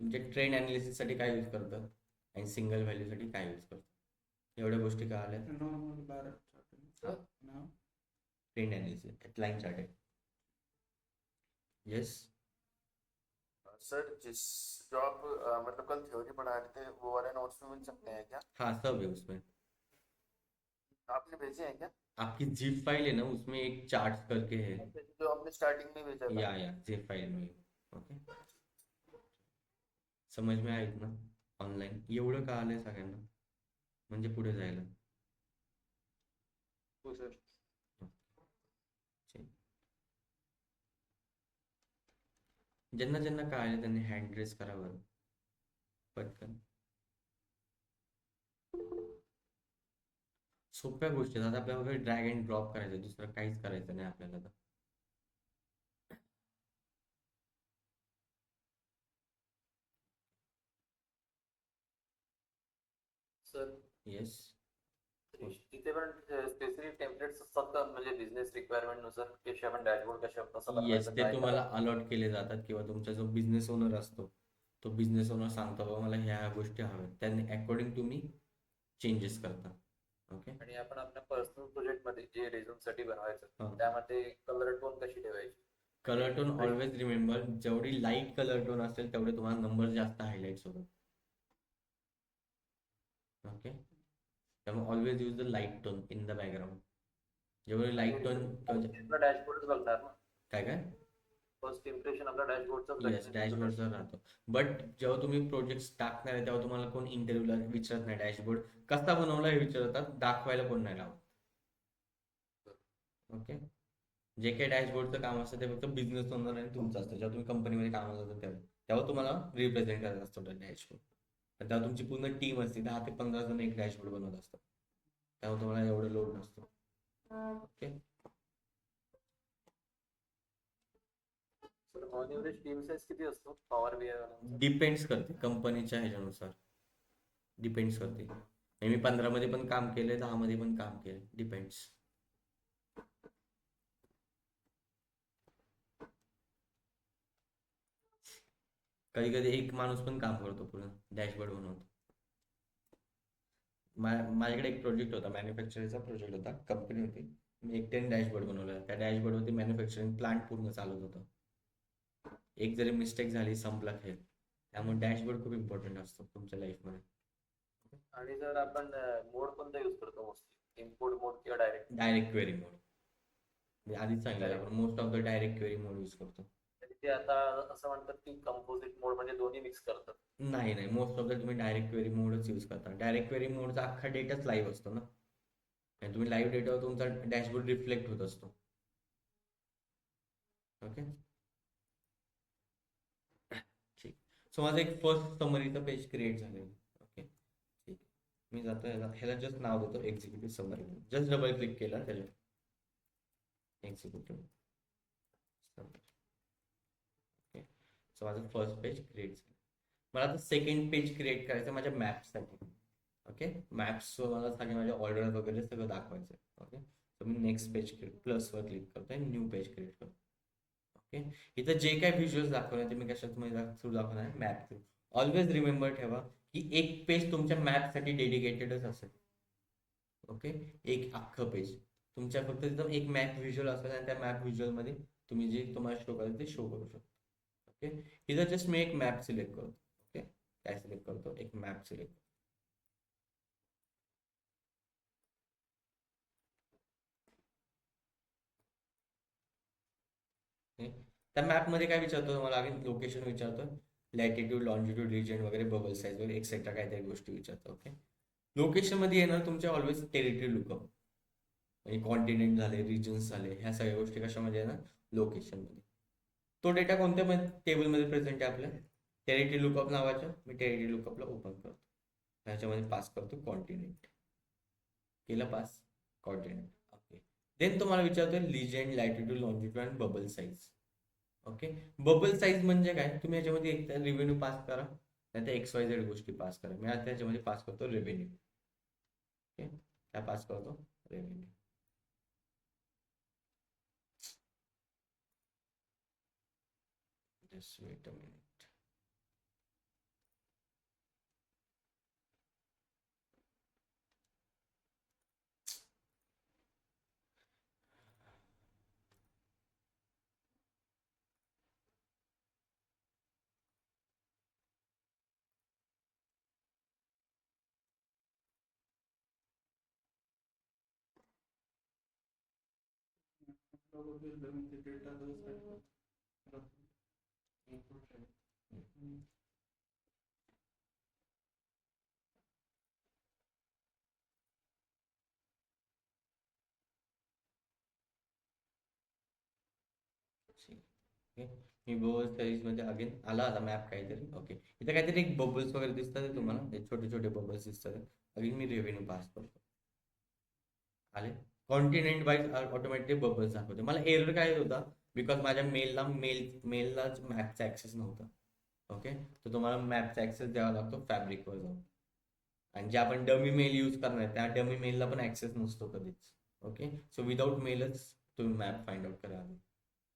तुमचे ट्रेंड अनालिसिससाठी काय यूज करतात, आणि सिंगल व्हॅल्यूसाठी काय यूज करतात. एवढ्या गोष्टी कळाल्या. ट्रेंड अनालिसिस लाइन चार्ट है. यस सर जिस जो आप मतलब कल थ्योरी पढ़ा रहे थे वो वाले नोट्स में मिल सकते हैं क्या? हाँ सब है उसमें. आपने भेजे हैं क्या? आपकी जिप फाइल है ना, उसमें एक चार्ट करके है. जो आपने स्टार्टिंग में भेजा था. या जिप फाइल में. ओके, समज में आहेत ना ऑनलाईन. एवढं का आलंय सगळ्यांना म्हणजे पुढे जायला. हो सर. ज्यांना ज्यांना कळालं त्यांनी हँड रेस करा बरं पटकन. सोप्या गोष्टी आहेत. आता आपल्याला ड्रॅग अँड ड्रॉप करायचं, दुसरं काहीच करायचं नाही आपल्याला. तर सर येस, तिथे पण स्पेसिफिक टेम्पलेट्स असतात का, म्हणजे बिझनेस रिक्वायरमेंट नुसार कसे आपण डॅशबोर्ड कशा कसं येस बनवायचं ते काय तुम्हाला करायचं? अलॉट केले जातात, किंवा तुमचा जो बिझनेस ओनर असतो तो बिझनेस ओनर सांगतो बाबा मला ह्या गोष्टी हव्यात, त्यांनी अकॉर्डिंग तुम्ही चेंजेस करता. ओके, आणि आपण आपल्या पर्सनल प्रोजेक्ट मध्ये जे रेझ्युम साठी हा. बनवायचं त्यामध्ये कलर टोन कशी ठेवायची? कलर टोन ऑलवेज रिमेंबर, जेवढी लाईट कलर टोन असेल तेवढे तुम्हाला नंबर जास्त हायलाइट्स होतात. ओके, त्यामुळे always use the light tone in the background. जेवढे लाईट टोन डॅशबोर्ड बघणार ना. काय काय फर्स्ट इम्प्रेशन आपल्या डॅशबोर्डचं येस, डॅशबोर्डचा राहतो. बट जेव्हा तुम्ही प्रोजेक्ट टाकणार आहे तेव्हा तुम्हाला कोण इंटरव्ह्यूला विचारत नाही डॅशबोर्ड कसा बनवला हे विचारतात, दाखवायला कोण नाही लावत. ओके, जे काही डॅशबोर्डचं काम असतं ते फक्त बिझनेस ओनर आणि तुमचं असतं. जेव्हा तुम्ही कंपनीमध्ये कामाला जाता तेव्हा तुम्हाला रिप्रेझेंट करायचं असतं डॅशबोर्ड. तेव्हा तुमची पूर्ण टीम असते, 10 ते 15 जण एक डॅशबोर्ड बनवत असतात. तेव्हा तुम्हाला एवढं लोड नसतो. Okay, sir on average team size किती असतो पॉवर बी आय? डिपेंड्स करते कंपनीच्या ह्याच्यानुसार, डिपेंड्स करते. मी 15 मध्ये पण काम केलंय, 10 मध्ये पण काम केलंय, डिपेंड्स. कधी कधी एक माणूस पण काम करतो पूर्ण डॅशबोर्ड बनवतो. माझ्याकडे एक प्रोजेक्ट होता, मॅन्युफॅक्चरिंगचा प्रोजेक्ट होता, कंपनी होती. मी एकट्याने डॅशबोर्ड बनवला. त्या डॅशबोर्डवरती मॅन्युफॅक्चरिंग प्लांट पूर्ण चालत होतं. एक जरी मिस्टेक झाली संपला खेळ. त्यामुळे डॅशबोर्ड खूप इम्पॉर्टंट असतो तुमच्या लाईफमध्ये. आणि जर आपण मोड कोणता यूज करतो मोस्टली, इम्पोर्ट मोड किंवा डायरेक्ट? डायरेक्ट क्वेरी मोड. मी आधीच सांगितलं, आपण most of the direct query mode use करतो. ते आता असं म्हणतात की कंपोजिट मोड म्हणजे दोन्ही मिक्स करतात. नाही नाही, मोस्ट ऑफ द तुम्ही डायरेक्ट क्वेरी मोडच यूज करता. डायरेक्ट क्वेरी मोडचा अख्खा डेटाच लाईव्ह असतो ना, आणि तुम्ही लाईव्ह डेटावर तुमचा डॅशबोर्ड रिफ्लेक्ट होत असतो. ओके, ठीक. सो माझं एक फर्स्ट समरीचं पेज क्रिएट झालेलं. ओके, ठीक. मी जातो ह्याला जस्ट नाव देतो executive summary. Just double click केला त्याच्यावर, एक्झिक्युटिव्ह समरी. ओके, सो माझं फर्स्ट पेज क्रिएट झालं. मला आता सेकंड पेज क्रिएट करायचं माझ्या मॅप्ससाठी. ओके, मॅप्स मला सगळे माझे ऑर्डर वगैरे सगळं दाखवायचं. ओके, तर मी नेक्स्ट पेज प्लसवर क्लिक करतोय, न्यू पेज क्रिएट करतो. ओके, इथं जे काय व्हिज्युअल्स दाखवणार ते मी कशात थ्रू दाखवणार आहे, मॅप थ्रू. ऑलवेज रिमेंबर ठेवा की एक पेज तुमच्या मॅपसाठी डेडिकेटेडच असेल. ओके, एक अख्खं पेज तुमच्या फक्त तिथं एक मॅप व्हिज्युअल असेल आणि त्या मॅप व्हिज्युअलमध्ये तुम्ही जे तुम्हाला शो करायचं ते शो करू शकता. ओके, इथं जस्ट मी एक मॅप सिलेक्ट करतो. ओके, काय सिलेक्ट करतो, एक मॅप सिलेक्ट. त्या मॅपमध्ये काय विचारतो तुम्हाला, आम्ही लोकेशन विचारतो, लॅटिट्यूड लॉन्जिट्यूड रिजन वगैरे, बबल साईज वगैरे एक्सेट्रा काहीतरी गोष्टी विचारतो. ओके, लोकेशन मध्ये येणार तुमच्या ऑलवेज टेरिटरी लुकअप, म्हणजे कॉन्टिनेंट झाले, रिजन्स झाले, ह्या सगळ्या गोष्टी कशामध्ये येणार, लोकेशन मध्ये. तो डेटा कोणत्या टेबलमध्ये प्रेझेंट आहे आपल्या, टेरिटरी लुकअप नावाच्या. मी टेरिटरी लुकअपला ओपन करतो, ह्याच्यामध्ये पास करतो कॉन्टिनेंट. केलं पास कॉन्टिनेंट. ओके, देन तुम्हाला विचारतोय लिजेंड, लॅटिट्यूड, लॉन्जिट्यूड आणि bubble size. Okay, bubble size म्हणजे काय, तुम्ही याच्यामध्ये एक तर रेव्हेन्यू पास करा, नाही तर XYZ गोष्टी पास करा. मी आता याच्यामध्ये पास करतो रेव्हेन्यू. ओके, काय पास करतो, revenue. Just wait a minute. Okay, me bubble size मध्ये अगेन आला आता मॅप काहीतरी. ओके, इथे काहीतरी एक बबल्स वगैरे दिसतात तुम्हाला, छोटे छोटे बबल्स दिसतात. अगेन मी रेव्हेन्यू पास करतो, आले. कॉन्टिनेंट वाईज ऑटोमॅटिक बबल्स दाखवते. मला एरर काय होता, बिकॉज माझ्या मेललाच मॅपचा ऍक्सेस नव्हता. ओके, तर तुम्हाला मॅपचा ऍक्सेस द्यावा लागतो फॅब्रिकवर जाऊन, आणि जे आपण डमी मेल यूज करणार त्या डमी मेलला पण ऍक्सेस नसतो कधीच. ओके, सो विदाउट मेलच तुम्ही मॅप फाइंड आउट करा.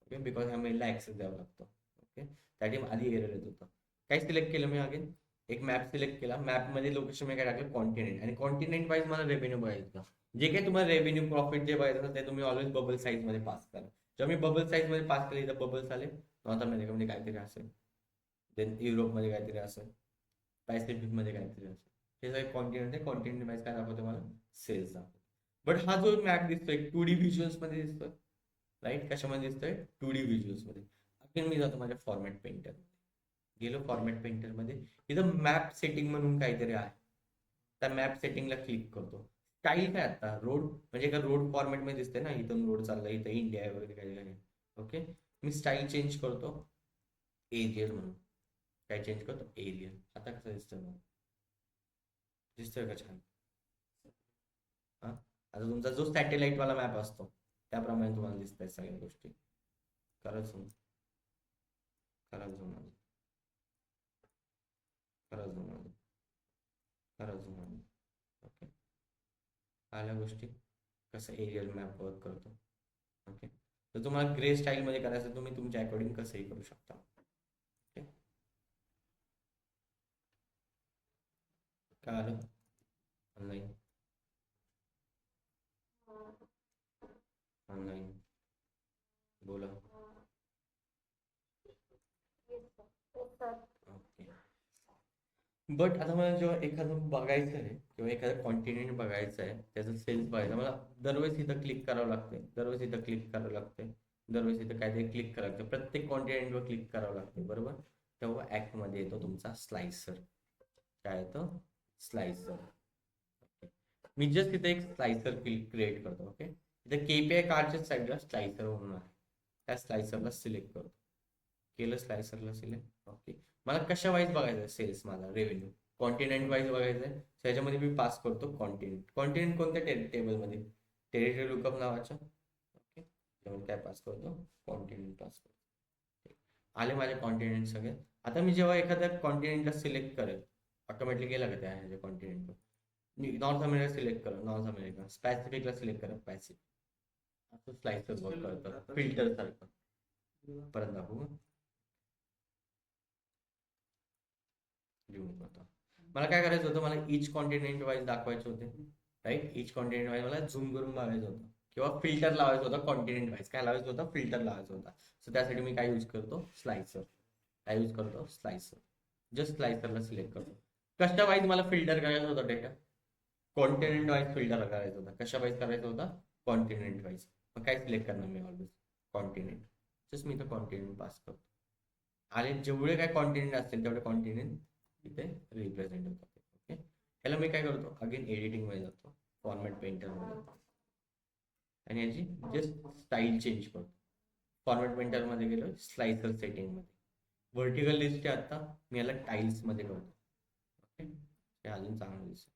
ओके, बिकॉज ह्या मेलला ऍक्सेस द्यावा लागतो. ओके, त्या टाइम आधी एरर येत होतं. काय सिलेक्ट केलं मी, अगेन एक मॅप सिलेक्ट केला. मॅपमध्ये लोकेशन मी काय टाकलं, कॉन्टिनेंट, आणि कॉन्टिनेंट वाईज मला रेव्हेन्यू बघायचं. जे काही तुम्हाला रेव्हेन्यू प्रॉफिट जे बघायचं असेल ते तुम्ही ऑलवेज बबल साईज मध्ये पास करा. जेव्हा मी बबल साईज मध्ये पास केले तर बबल्स आले. नॉर्थ अमेरिकामध्ये काहीतरी असेल, देन युरोपमध्ये काहीतरी असेल, पॅसिफिक मध्ये काहीतरी असेल. हे सगळे कॉन्टिनेंट आहे. कॉन्टिनेंट वाईज काय दाखवतो मला, सेल्स दाखवतो. बट हा जो मॅप दिसतोय 2D व्हिज्युअल्स मध्ये दिसतोय, राईट. कशामध्ये दिसतोय, 2D व्हिज्युअल्स मध्ये. ओके, मी जातो माझ्या फॉर्मॅट पेंटर, गेलो फॉर्मॅट पेंटर मध्ये, इथं मॅप सेटिंग म्हणून काहीतरी आहे, त्या मॅप सेटिंगला क्लिक करतो. स्टाईल काय आता रोड म्हणजे का रोड फॉर्मॅट मध्ये दिसते ना, इथून रोड चाललाय, इथं इंडिया आहे वगैरे काही काही. ओके, मी स्टाईल चेंज करतो एरियल म्हणून, काय चेंज करतो एरियल. आता कसं दिसतंय मग, दिसतोय का छान? हा, आता तुमचा जो सॅटेलाइट वाला मॅप असतो त्याप्रमाणे तुम्हाला दिसतंय सगळ्या गोष्टी. खरंच खरंच खरंच खरंच खरंच. ओके, आल्या गोष्टी कसं एरियल मॅप वर्क करतो. ओके, तर तुम्हाला ग्रे स्टाईल मध्ये करायचं, तुम्ही तुमच्या अकॉर्डिंग कसंही करू शकता. ओके, काय आलं ऑनलाईन ऑनलाईन बोला. ओके, बट आता मला जेव्हा एखादं बघायचं आहे किंवा एखादं कॉन्टिनेंट बघायचं आहे, त्याचं सेल्स बघायचं, मला दरवेळेस इथं क्लिक करावं लागते, दरवेळेस इथं क्लिक करावं लागते, दरवेळेस इथं काहीतरी क्लिक करावं लागतं, प्रत्येक कॉन्टिनेंटवर क्लिक करावं लागते, बरोबर. तेव्हा ॲक्टमध्ये येतो तुमचा स्लायसर. काय येतं? स्लायसर. मी जस्ट इथे एक स्लायसर क्रिएट करतो. ओके, इथे KPI कार्डच्या साईडला स्लायसर म्हणून आहे, त्या स्लायसरला सिलेक्ट करतो. केलं स्लायसरला सिलेक्ट. ओके, मला कशा वाईज बघायचं आहे सेल्स, मला रेव्हेन्यू कॉन्टिनेंट वाईज बघायचं आहे. त्याच्यामध्ये मी पास करतो कॉन्टिनेंट. कॉन्टिनेंट कोणत्या टेबलमध्ये? टेरिटरी लुकअप नावाच्या. ओके, त्यामुळे काय पास करतो? कॉन्टिनेंट पास करतो. आले माझे कॉन्टिनेंट सगळे. आता मी जेव्हा एखाद्या कॉन्टिनेंटला सिलेक्ट करेल, ऑटोमॅटिकली गेला का त्या कॉन्टिनेंटवर. नॉर्थ अमेरिका सिलेक्ट करा, नॉर्थ अमेरिका. पॅसिफिकला सिलेक्ट करा, पॅसिफिक. असं स्लायसर वर्क करतं फिल्टर सारखं. परत दाखवू लिहून करतो. मला काय करायचं होतं, मला इच कॉन्टिनेंट वाईज दाखवायचे होते, राईट. इच कॉन्टिनेंट वाईज मला झूम करून बघायचं होतं किंवा फिल्टर लावायचं होतं. कॉन्टिनेंट वाईज काय लावायचं होतं? फिल्टर लावायचं होता. सो त्यासाठी मी काय यूज करतो? स्लायसर. काय यूज करतो? स्लायसर. जस्ट स्लायसरला सिलेक्ट करतो. कशा वाईज मला फिल्टर करायचा होता डेटा? कॉन्टिनेंट वाईज फिल्टर करायचा होता. कशा वाईज करायचा होता? Continent wise. मग काय सिलेक्ट करणार मी? Always continent. जस्ट मी इथं कॉन्टिनेंट पास करतो. आणि जेवढे काय कॉन्टिनेंट असतील तेवढे कॉन्टिनेंट इथे रिप्रेझेंट होतात. ओके, याला मी काय करतो? अगेन एडिटिंग मध्ये जातो, फॉर्मॅट पेंटर मध्ये, आणि याची जस्ट स्टाईल चेंज करतो. फॉर्मॅट पेंटर मध्ये गेलो, स्लायसर सेटिंग मध्ये, व्हर्टिकल लिस्ट आहे आता, मी याला टाइल्स मध्ये करतो. ओके, हे अजून चांगलं दिसतं.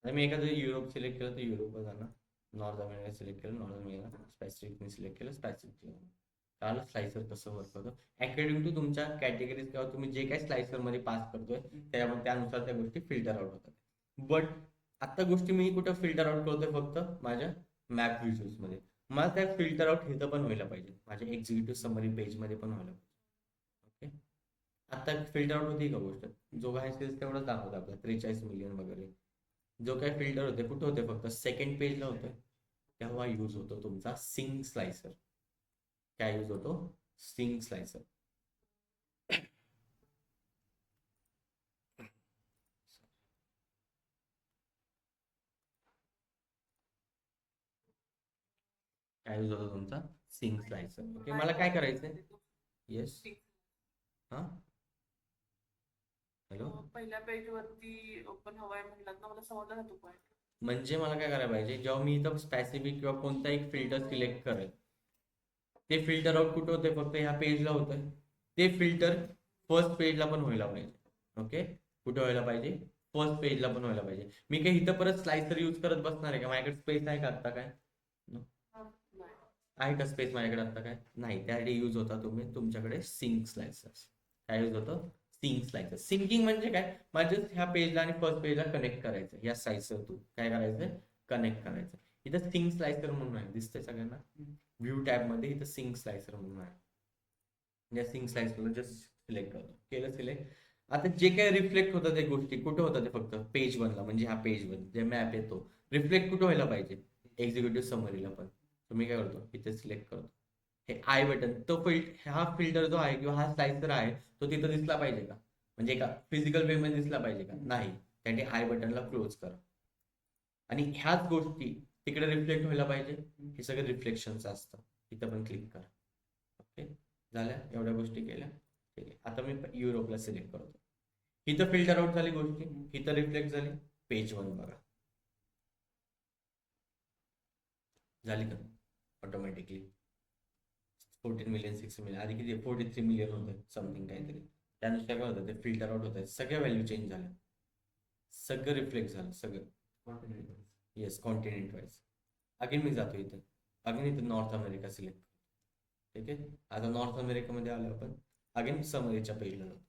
मी एखादं युरोप सिलेक्ट केलं तर युरोपवर जाणार, नॉर्थ अमेरिका सिलेक्ट केलं, नॉर्थ अमेरिका, स्पॅसिफिक मी सिलेक्ट केलं, स्पॅसिफिक. त्याला स्लायसर कसं वर्क होतं अकॉर्डिंग टू तुमच्या कॅटेगरीज किंवा तुम्ही जे काही स्लायसर मध्ये पास करतोय त्यामुळे त्यानुसार त्या गोष्टी फिल्टर आउट होतात. बट आता गोष्टी मी कुठं फिल्टर आउट करतोय? फक्त माझ्या मॅप व्हिज्युअल्स मध्ये. मला त्या फिल्टर आउट इथं पण व्हायला पाहिजे, माझ्या एक्झिक्युटिव्ह समरी पेज मध्ये पण व्हायला पाहिजे. ओके, आता फिल्टर आउट होती का गोष्ट? जो काही सेल्स तेवढंच दाखवतं आपला 43 मिलियन वगैरे. जो काही फिल्टर होते कुठे होते? फक्त सेकंड पेजला होते. तेव्हा यूज होतो तुमचा सिंग स्लायसर. काय यूज होतो? सिंग स्लायसर. काय यूज होतो तुमचा? सिंग स्लायसर. ओके, मला काय करायचंय? येस, हा, हॅलो. पहिल्या पेज वरती ओपन हवाय म्हणलात ना, मला समजलं ना तो पॉईंट. म्हणजे मला काय करायला पाहिजे, जेव्हा मी इथं स्पेसिफिक किंवा कोणता एक फिल्टर सिलेक्ट करेल, ते फिल्टर आउट कुठं होते? फक्त ह्या पेजला होतं. ते फिल्टर फर्स्ट पेजला पण व्हायला पाहिजे. ओके, कुठे व्हायला पाहिजे? फर्स्ट पेजला पण व्हायला पाहिजे. मी काही इथं परत स्लायसर यूज करत बसणार आहे का? माझ्याकडे स्पेस आहे का आता? काय आहे का स्पेस माझ्याकडे आता? काय नाही. त्यासाठी यूज होता तुम्ही तुमच्याकडे सिंक स्लायसर. काय यूज होतं? Sink slicer. सिंकिंग म्हणजे काय? माझं ह्या पेजला आणि फर्स्ट पेजला कनेक्ट करायचं. या स्लायसर तू काय करायचं? कनेक्ट करायचं. इथं सिंक स्लायसर म्हणून आहे, दिसतंय सगळ्यांना? व्ह्यू टॅब मध्ये इथं सिंक स्लायसर म्हणून आहे. या सिंक स्लायसरला जस्ट सिलेक्ट करतो. केलं सिलेक्ट. आता जे काही रिफ्लेक्ट होतं ते गोष्टी कुठं होतं? ते फक्त पेज वनला, म्हणजे ह्या पेज वन जे मॅप येतो रिफ्लेक्ट कुठं व्हायला पाहिजे? एक्झिक्युटिव्ह समरीला पण. तर मी काय करतो? इथे सिलेक्ट करतो. हे आय बटन तो हा फिल्टर जो आहे किंवा हा स्लाइसर आहे तो तिथं दिसला पाहिजे का? म्हणजे एका फिजिकल वे मध्ये दिसला पाहिजे का? नाही. त्यासाठी आय बटनला क्लोज करा आणि ह्याच गोष्टी तिकडे रिफ्लेक्ट व्हायला पाहिजे. हे सगळं रिफ्लेक्शनच असतं. इथं पण क्लिक करा. ओके, झाल्या एवढ्या गोष्टी केल्या. ठीक आहे, आता मी युरोपला सिलेक्ट करतो. इथं फिल्टर आउट झाली गोष्टी, इथं रिफ्लेक्ट झाली. पेज 1 बघा झाली का ऑटोमॅटिकली. 14 मिलियन 6 मिलियन आधी किती 43 मिलियन होतं समथिंग काहीतरी. त्यानुसार काय होतं ते फिल्टर आउट होत आहे. सगळ्या व्हॅल्यू चेंज झाल्या, सगळं रिफ्लेक्ट झालं सगळं. Yes, continent wise. अगेन मी जातो इथे, अगेन इथे नॉर्थ अमेरिका सिलेक्ट. ठीक आहे, आता नॉर्थ अमेरिकेमध्ये आलो आपण. अगेन समरीच्या पेजला जातो.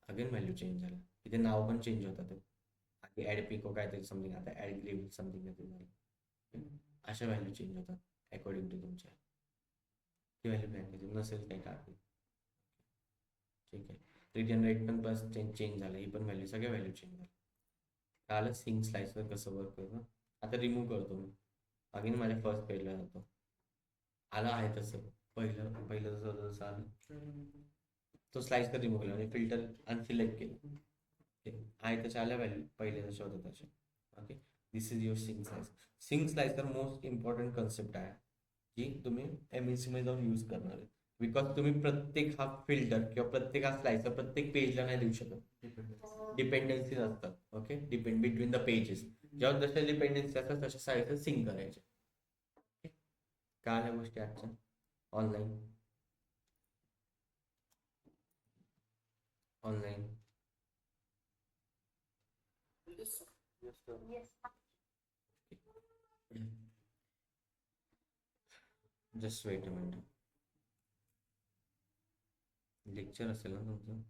अगेन व्हॅल्यू चेंज झालं. इथे नाव पण चेंज होतात. आधी ऍड पिको काहीतरी समथिंग, आता ऍड ग्रीव समथिंग काहीतरी झालं. अशा व्हॅल्यू चेंज होतात अकॉर्डिंग टू तुमच्या. ती व्हॅल्यू बँकेची नसेल काही टाकली. ठीक आहे, रिजनरेट पण बस चेंज झालं. ही पण व्हॅल्यू, सगळ्या व्हॅल्यू चेंज झाल्या. आलं सिंक स्लाइसवर कसं वर्क करतं. आता रिमूव्ह करतो मी. अगेन माझ्या फर्स्ट पेजला जातो. आलं आहे तसं पहिलं पहिलं जसं आलं तो स्लाइस तर रिमूव्ह केला म्हणजे फिल्टर अनसिलेक्ट केलं. आहे त्याच्या आल्या व्हॅल्यू पहिले जसे होते तसे. Okay, this is your sync slice. Sync slice तर मोस्ट इम्पॉर्टंट कन्सेप्ट आहे जी तुम्ही MSc मध्ये जाऊन यूज करणार आहे. बिकॉज तुम्ही प्रत्येक हा फिल्टर किंवा प्रत्येक हा स्लाइसर प्रत्येक पेजला नाही देऊ शकत. डिपेंडन्सीज असतात. Okay, depend between the pages. जेव्हा जसे डिपेंडन्सी असतात तसे स्लाइसर सिंक करायचे. काय आल्या गोष्टी आजच्या online online just wait a minute. Lecture असेल ना तुमचं.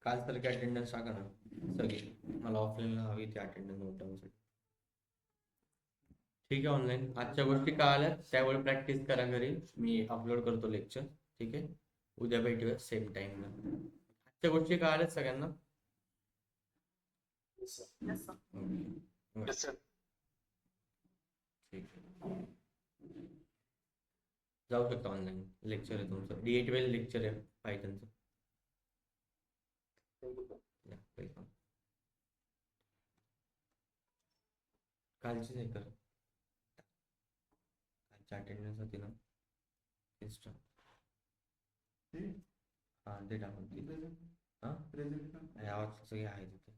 काल सारखी अटेंडन्स टाका ना सगळी. मला ऑफलाईनला हवी ती अटेंडन्स नोट डाऊनसाठी. ठीक आहे, ऑनलाईन आजच्या गोष्टी कळाल्या त्यावेळी प्रॅक्टिस करा घरी. मी अपलोड करतो लेक्चर. ठीक आहे, उद्या भेटूया सेम टाइमला. आजच्या गोष्टी कळाल्यात सगळ्यांना. Yes, sir. ओके, ठीक आहे, जाऊ शकता ऑनलाईन. लेक्चर आहे तुमचं D8 लेक्चर आहे पायथनचं. वेलकम. कालचीच आहे कर. कालची अटेंडन्स होती ना इंस्टा. हां ते टाकून ती. हां आवाज सगळे आहे तिथे.